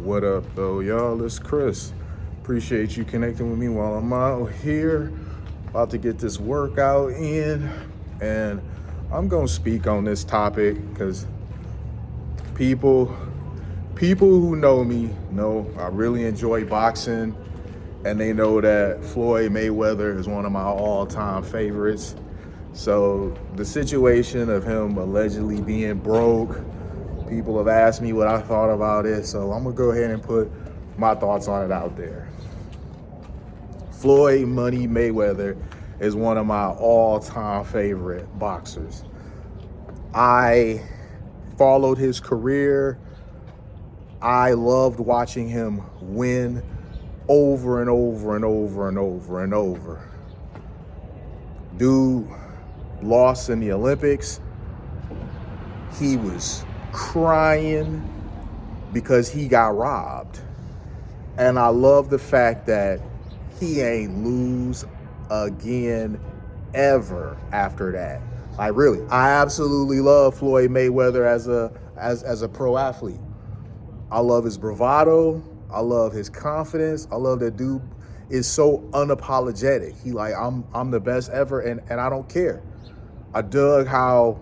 What up, though, y'all? It's Chris. Appreciate you connecting with me while I'm out here. About to get this workout in. And I'm going to speak on this topic because people, people who know me know I really enjoy boxing. And they know that Floyd Mayweather is one of my all-time favorites. So the situation of him allegedly being broke, people have asked me what I thought about it, so I'm gonna go ahead and put my thoughts on it out there. Floyd Money Mayweather is one of my all-time favorite boxers. I followed his career. I loved watching him win over and over and over and over and over. Dude lost in the Olympics. He was crying because he got robbed. And I love the fact that he ain't lose again ever after that. Like, really, I absolutely love Floyd Mayweather as a pro athlete. I love his bravado. I love his confidence. I love that dude is so unapologetic. He like, I'm the best ever, and I don't care. I dug how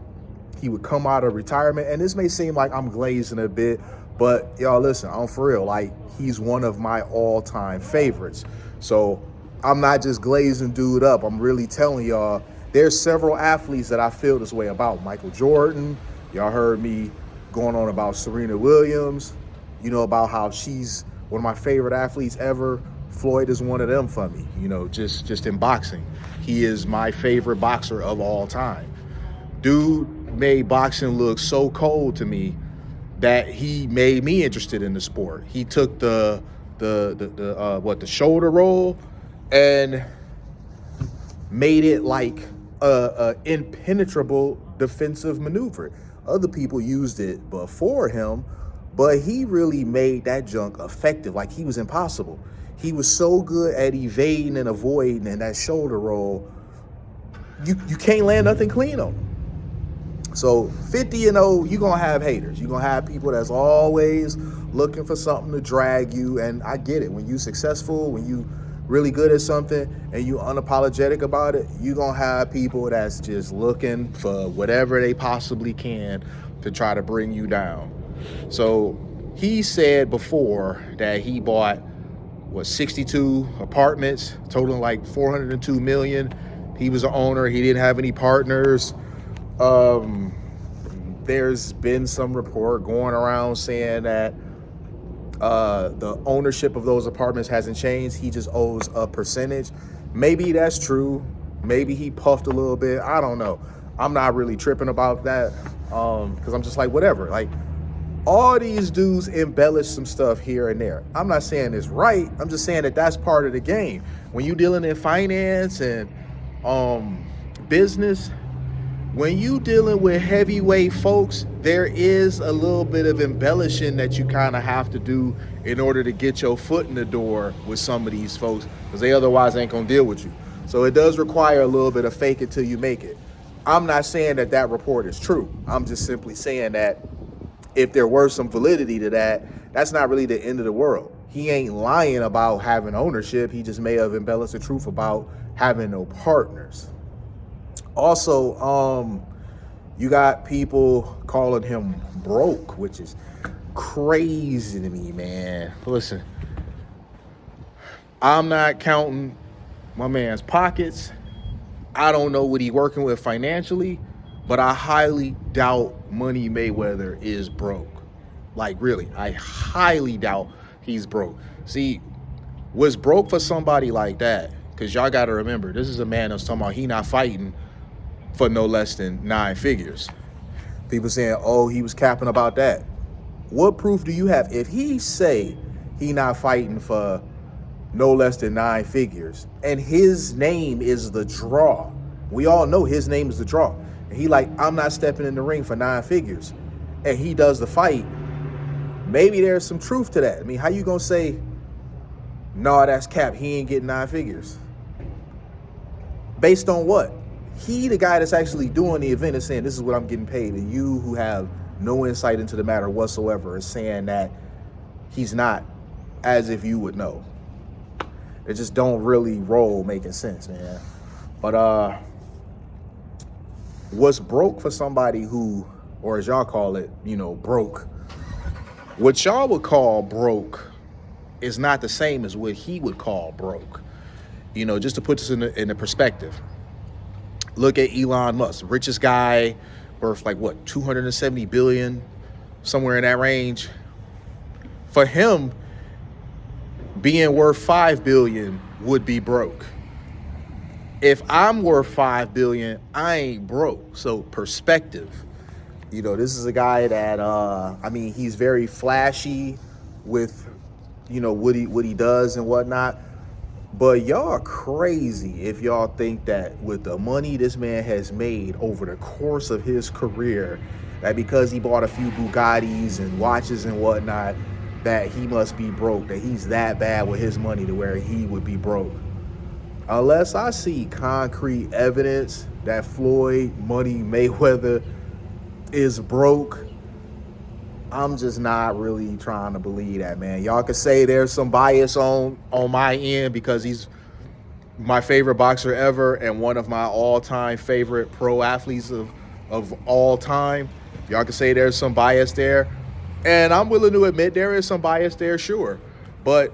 he would come out of retirement, and this may seem like I'm glazing a bit, but y'all listen, I'm for real. Like, he's one of my all-time favorites. So I'm not just glazing dude up. I'm really telling y'all, there's several athletes that I feel this way about. Michael Jordan, y'all heard me going on about Serena Williams, you know, about how she's one of my favorite athletes ever. Floyd is one of them for me, you know, just in boxing. He is my favorite boxer of all time. Dude made boxing look so cold to me that he made me interested in the sport. He took the shoulder roll and made it like a impenetrable defensive maneuver. Other people used it before him, but he really made that junk effective. Like, he was impossible. He was so good at evading and avoiding, and that shoulder roll, you can't land nothing clean on him. So 50-0, you're going to have haters. You're going to have people that's always looking for something to drag you. And I get it. When you're successful, when you really good at something and you unapologetic about it, you're going to have people that's just looking for whatever they possibly can to try to bring you down. So he said before that he bought, 62 apartments, totaling like $402 million. He was an owner. He didn't have any partners. There's been some report going around saying that the ownership of those apartments hasn't changed. He just owes a percentage. Maybe that's true. Maybe he puffed a little bit. I don't know. I'm not really tripping about that because I'm just like, whatever. Like, all these dudes embellish some stuff here and there. I'm not saying it's right. I'm just saying that that's part of the game. When you're dealing in finance and business, when you dealing with heavyweight folks, there is a little bit of embellishing that you kind of have to do in order to get your foot in the door with some of these folks, because they otherwise ain't gonna deal with you. So it does require a little bit of fake it till you make it. I'm not saying that that report is true. I'm just simply saying that if there were some validity to that, that's not really the end of the world. He ain't lying about having ownership. He just may have embellished the truth about having no partners. Also, you got people calling him broke, which is crazy to me, man. Listen, I'm not counting my man's pockets. I don't know what he's working with financially, but I highly doubt Money Mayweather is broke. Like, really, I highly doubt he's broke. See, what's broke for somebody like that, because y'all got to remember, this is a man that's talking about he not fighting for no less than 9 figures. People saying, oh, he was capping about that. What proof do you have? If he say he not fighting for no less than 9 figures, and his name is the draw, we all know his name is the draw, and he like, I'm not stepping in the ring for 9 figures, and he does the fight, maybe there's some truth to that. I mean, how you gonna say, no, that's cap, he ain't getting 9 figures? Based on what? He, the guy that's actually doing the event, is saying, this is what I'm getting paid, and you who have no insight into the matter whatsoever is saying that he's not as if you would know. It just don't really roll making sense, man. But what's broke for somebody who, or as y'all call it, broke, what y'all would call broke is not the same as what he would call broke. Just to put this in the perspective, look at Elon Musk, richest guy, worth like what, 270 billion, somewhere in that range. For him, being worth 5 billion would be broke. If I'm worth 5 billion, I ain't broke. So perspective. This is a guy that he's very flashy with what he does and whatnot. But y'all are crazy if y'all think that with the money this man has made over the course of his career, that because he bought a few Bugattis and watches and whatnot, that he must be broke, that he's that bad with his money to where he would be broke. Unless I see concrete evidence that Floyd Money Mayweather is broke, I'm just not really trying to believe that, man. Y'all could say there's some bias on my end because he's my favorite boxer ever and one of my all-time favorite pro athletes of all time. Y'all could say there's some bias there. And I'm willing to admit there is some bias there, sure. But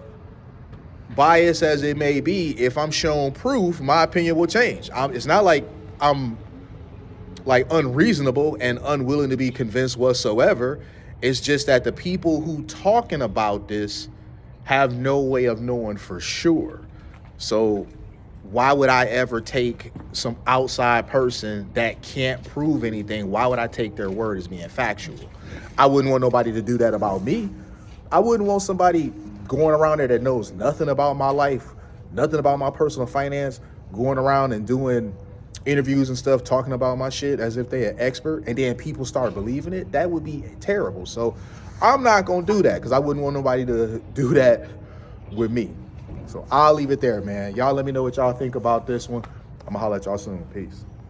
bias as it may be, if I'm shown proof, my opinion will change. It's not like I'm like unreasonable and unwilling to be convinced whatsoever. It's just that the people who talking about this have no way of knowing for sure. So why would I ever take some outside person that can't prove anything? Why would I take their word as being factual? I wouldn't want nobody to do that about me. I wouldn't want somebody going around there that knows nothing about my life, nothing about my personal finance, going around and doing interviews and stuff, talking about my shit as if they're an expert, and then people start believing it. That would be terrible. So I'm not going to do that because I wouldn't want nobody to do that with me. So I'll leave it there, man. Y'all let me know what y'all think about this one. I'm going to holler at y'all soon. Peace.